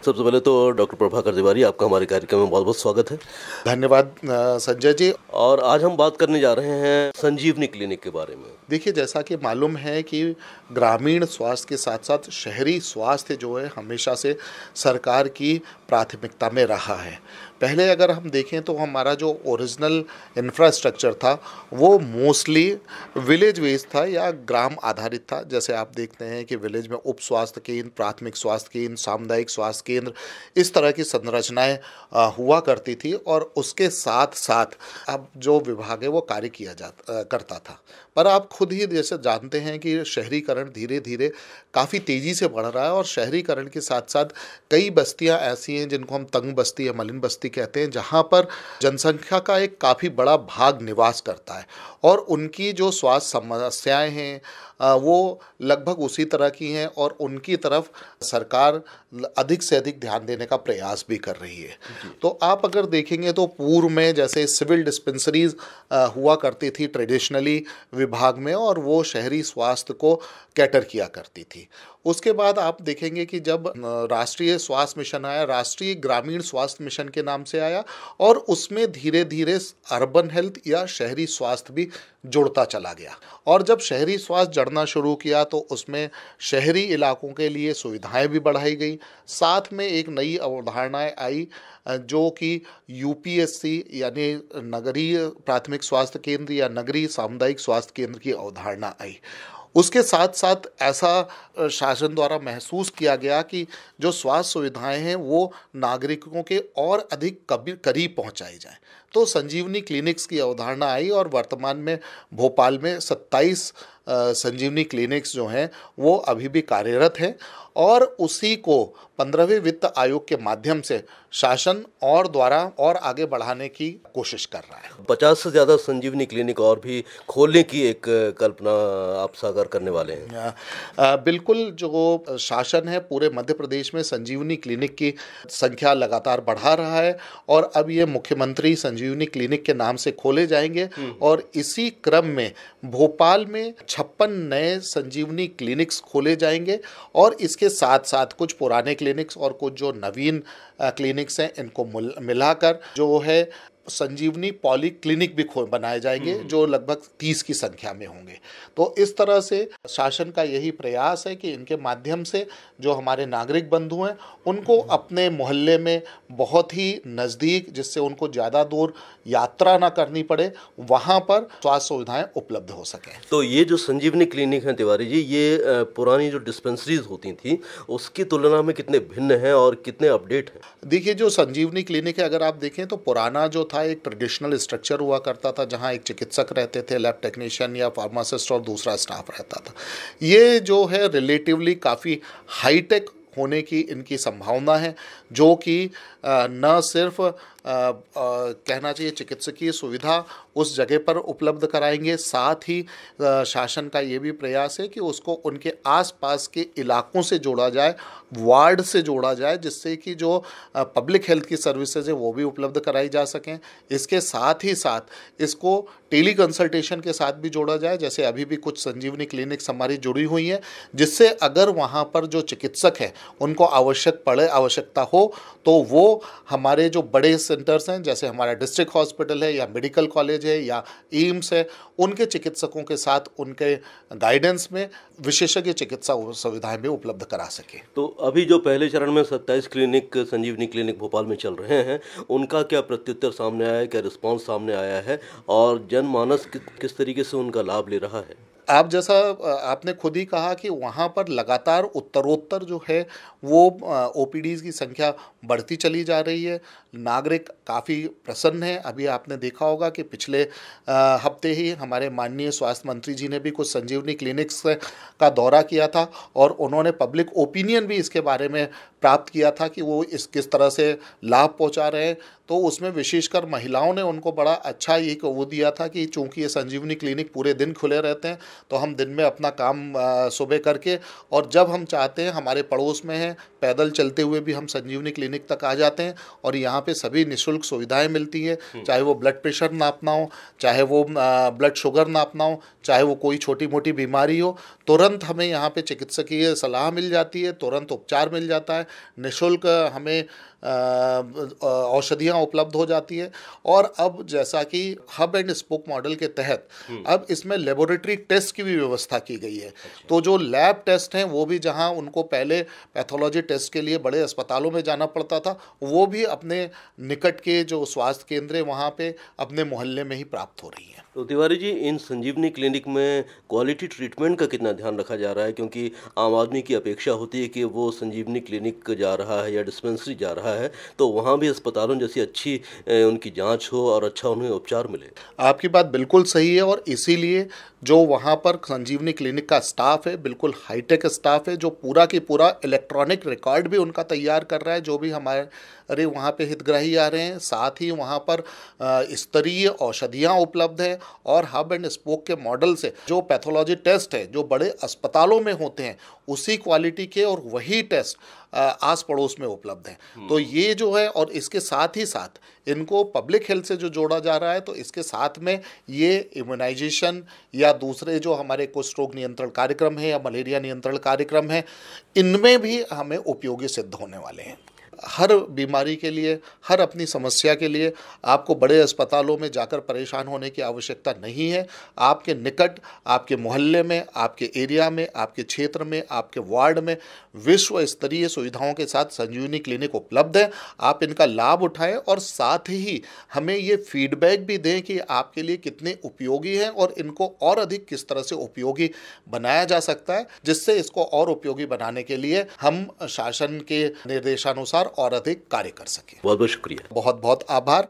सबसे पहले तो डॉक्टर प्रभाकर तिवारी, आपका हमारे कार्यक्रम में बहुत बहुत स्वागत है। धन्यवाद संजय जी। और आज हम बात करने जा रहे हैं संजीवनी क्लिनिक के बारे में। देखिए, जैसा कि मालूम है कि ग्रामीण स्वास्थ्य के साथ साथ शहरी स्वास्थ्य जो है हमेशा से सरकार की प्राथमिकता में रहा है। पहले अगर हम देखें तो हमारा जो ओरिजिनल इंफ्रास्ट्रक्चर था वो मोस्टली विलेज बेस्ड था या ग्राम आधारित था। जैसे आप देखते हैं कि विलेज में उप स्वास्थ्य केंद्र, प्राथमिक स्वास्थ्य केंद्र, सामुदायिक स्वास्थ्य केंद्र, इस तरह की संरचनाएं हुआ करती थी और उसके साथ साथ अब जो विभाग है वो कार्य करता था। पर आप खुद ही जैसे जानते हैं कि शहरीकरण धीरे धीरे काफ़ी तेज़ी से बढ़ रहा है और शहरीकरण के साथ साथ कई बस्तियां ऐसी हैं जिनको हम तंग बस्ती या मलिन बस्ती कहते हैं, जहां पर जनसंख्या का एक काफ़ी बड़ा भाग निवास करता है और उनकी जो स्वास्थ्य समस्याएं हैं वो लगभग उसी तरह की हैं और उनकी तरफ सरकार अधिक से अधिक ध्यान देने का प्रयास भी कर रही है। तो आप अगर देखेंगे तो पूर्व में जैसे सिविल डिस्पेंसरीज हुआ करती थी ट्रेडिशनली विभाग में, और वो शहरी स्वास्थ्य को कैटर किया करती थी। उसके बाद आप देखेंगे कि जब राष्ट्रीय स्वास्थ्य मिशन आया, राष्ट्रीय ग्रामीण स्वास्थ्य मिशन के नाम से आया, और उसमें धीरे धीरे अर्बन हेल्थ या शहरी स्वास्थ्य भी जुड़ता चला गया। और जब शहरी स्वास्थ्य जड़ना शुरू किया तो उसमें शहरी इलाकों के लिए सुविधाएं भी बढ़ाई गई। साथ में एक नई अवधारणाएं आई जो कि यूपीएससी यानी नगरीय प्राथमिक स्वास्थ्य केंद्र या नगरीय सामुदायिक स्वास्थ्य केंद्र की अवधारणा आई। उसके साथ साथ ऐसा शासन द्वारा महसूस किया गया कि जो स्वास्थ्य सुविधाएं हैं वो नागरिकों के और अधिक करीब पहुंचाई जाए, तो संजीवनी क्लिनिक्स की अवधारणा आई और वर्तमान में भोपाल में 27 संजीवनी क्लिनिक्स जो हैं वो अभी भी कार्यरत हैं और उसी को 15वें वित्त आयोग के माध्यम से शासन और द्वारा और आगे बढ़ाने की कोशिश कर रहा है। 50 से ज़्यादा संजीवनी क्लिनिक और भी खोलने की एक कल्पना आप साकार करने वाले हैं। बिल्कुल, जो शासन है पूरे मध्य प्रदेश में संजीवनी क्लिनिक की संख्या लगातार बढ़ा रहा है और अब ये मुख्यमंत्री संजीवनी क्लिनिक के नाम से खोले जाएंगे और इसी क्रम में भोपाल में 56 नए संजीवनी क्लिनिक्स खोले जाएंगे और इसके साथ साथ कुछ पुराने क्लिनिक्स और कुछ जो नवीन क्लिनिक्स हैं इनको मिलाकर जो है संजीवनी पॉली क्लिनिक भी बनाए जाएंगे जो लगभग 30 की संख्या में होंगे। तो इस तरह से शासन का यही प्रयास है कि इनके माध्यम से जो हमारे नागरिक बंधु हैं उनको अपने मोहल्ले में बहुत ही नज़दीक, जिससे उनको ज़्यादा दूर यात्रा ना करनी पड़े, वहाँ पर स्वास्थ्य सुविधाएं उपलब्ध हो सकें। तो ये जो संजीवनी क्लिनिक हैं तिवारी जी, ये पुरानी जो डिस्पेंसरीज होती थी उसकी तुलना में कितने भिन्न हैं और कितने अपडेट हैं? देखिए, जो संजीवनी क्लिनिक है अगर आप देखें तो पुराना जो था एक ट्रेडिशनल स्ट्रक्चर हुआ करता था जहां एक चिकित्सक रहते थे, लैब टेक्नीशियन या फार्मासिस्ट और दूसरा स्टाफ रहता था। ये जो है रिलेटिवली काफ़ी हाईटेक होने की इनकी संभावना है, जो कि न सिर्फ कहना चाहिए चिकित्सकीय सुविधा उस जगह पर उपलब्ध कराएंगे, साथ ही शासन का ये भी प्रयास है कि उसको उनके आसपास के इलाकों से जोड़ा जाए, वार्ड से जोड़ा जाए, जिससे कि जो पब्लिक हेल्थ की सर्विसेज है वो भी उपलब्ध कराई जा सकें। इसके साथ ही साथ इसको टेली कंसल्टेशन के साथ भी जोड़ा जाए, जैसे अभी भी कुछ संजीवनी क्लिनिक्स हमारी जुड़ी हुई हैं, जिससे अगर वहाँ पर जो चिकित्सक हैं उनको आवश्यकता हो तो वो हमारे जो बड़े सेंटर्स हैं जैसे हमारा डिस्ट्रिक्ट हॉस्पिटल है या मेडिकल कॉलेज है या एम्स है, उनके चिकित्सकों के साथ उनके गाइडेंस में विशेषज्ञ चिकित्सा सुविधाएं भी उपलब्ध करा सके। तो अभी जो पहले चरण में 27 क्लिनिक संजीवनी क्लिनिक भोपाल में चल रहे हैं, उनका क्या प्रत्युत्तर सामने आया है, क्या रिस्पॉन्स सामने आया है और जनमानस किस तरीके से उनका लाभ ले रहा है? आप जैसा आपने खुद ही कहा कि वहाँ पर लगातार उत्तरोत्तर जो है वो ओपीडीज़ की संख्या बढ़ती चली जा रही है। नागरिक काफ़ी प्रसन्न हैं। अभी आपने देखा होगा कि पिछले हफ्ते ही हमारे माननीय स्वास्थ्य मंत्री जी ने भी कुछ संजीवनी क्लिनिक्स का दौरा किया था और उन्होंने पब्लिक ओपिनियन भी इसके बारे में प्राप्त किया था कि वो किस तरह से लाभ पहुंचा रहे हैं। तो उसमें विशेषकर महिलाओं ने उनको बड़ा अच्छा ये वो दिया था कि चूंकि ये संजीवनी क्लिनिक पूरे दिन खुले रहते हैं तो हम दिन में अपना काम सुबह करके और जब हम चाहते हैं हमारे पड़ोस में हैं पैदल चलते हुए भी हम संजीवनी क्लिनिक तक आ जाते हैं और यहाँ पे सभी निःशुल्क सुविधाएं मिलती हैं, चाहे वो ब्लड प्रेशर नापना हो, चाहे वो ब्लड शुगर नापना हो, चाहे वो कोई छोटी मोटी बीमारी हो, तुरंत हमें यहाँ पे चिकित्सकीय सलाह मिल जाती है, तुरंत उपचार मिल जाता है है, निःशुल्क हमें औषधियाँ उपलब्ध हो जाती है। और अब जैसा कि हब एंड स्पोक मॉडल के तहत अब इसमें लेबोरेटरी टेस्ट की भी व्यवस्था की गई है। तो जो लैब टेस्ट हैं वो भी, जहां उनको पहले पैथोलॉजी टेस्ट के लिए बड़े अस्पतालों में जाना पड़ता था, वो भी अपने निकट के जो स्वास्थ्य केंद्र है वहाँ पे अपने मोहल्ले में ही प्राप्त हो रही हैं। तो तिवारी जी, इन संजीवनी क्लिनिक में क्वालिटी ट्रीटमेंट का कितना ध्यान रखा जा रहा है? क्योंकि आम आदमी की अपेक्षा होती है कि वो संजीवनी क्लिनिक जा रहा है या डिस्पेंसरी जा रहा है तो वहाँ भी अस्पतालों जैसी अच्छी उनकी जांच हो और अच्छा उन्हें उपचार मिले। आपकी बात बिल्कुल सही है, और इसीलिए जो वहाँ पर संजीवनी क्लिनिक का स्टाफ है बिल्कुल हाईटेक स्टाफ है, जो पूरा की पूरा इलेक्ट्रॉनिक रिकॉर्ड भी उनका तैयार कर रहा है, जो भी हमारे वहाँ पे हितग्राही आ रहे हैं। साथ ही वहाँ पर स्तरीय औषधियाँ उपलब्ध है, और हब एंड स्पोक के मॉडल से जो पैथोलॉजी टेस्ट है जो बड़े अस्पतालों में होते हैं उसी क्वालिटी के और वही टेस्ट आस पड़ोस में उपलब्ध हैं। तो ये जो है, और इसके साथ ही साथ इनको पब्लिक हेल्थ से जो जोड़ा जा रहा है, तो इसके साथ में ये इम्यूनाइजेशन या दूसरे जो हमारे कुष्ठ रोग नियंत्रण कार्यक्रम है या मलेरिया नियंत्रण कार्यक्रम है, इनमें भी हमें उपयोगी सिद्ध होने वाले हैं। हर बीमारी के लिए, हर अपनी समस्या के लिए आपको बड़े अस्पतालों में जाकर परेशान होने की आवश्यकता नहीं है। आपके निकट, आपके मोहल्ले में, आपके एरिया में, आपके क्षेत्र में, आपके वार्ड में विश्व स्तरीय सुविधाओं के साथ संजीवनी क्लिनिक उपलब्ध है। आप इनका लाभ उठाएं और साथ ही हमें ये फीडबैक भी दें कि आपके लिए कितने उपयोगी हैं और इनको और अधिक किस तरह से उपयोगी बनाया जा सकता है, जिससे इसको और उपयोगी बनाने के लिए हम शासन के निर्देशानुसार और अधिक कार्य कर सकें। बहुत बहुत शुक्रिया। बहुत बहुत आभार।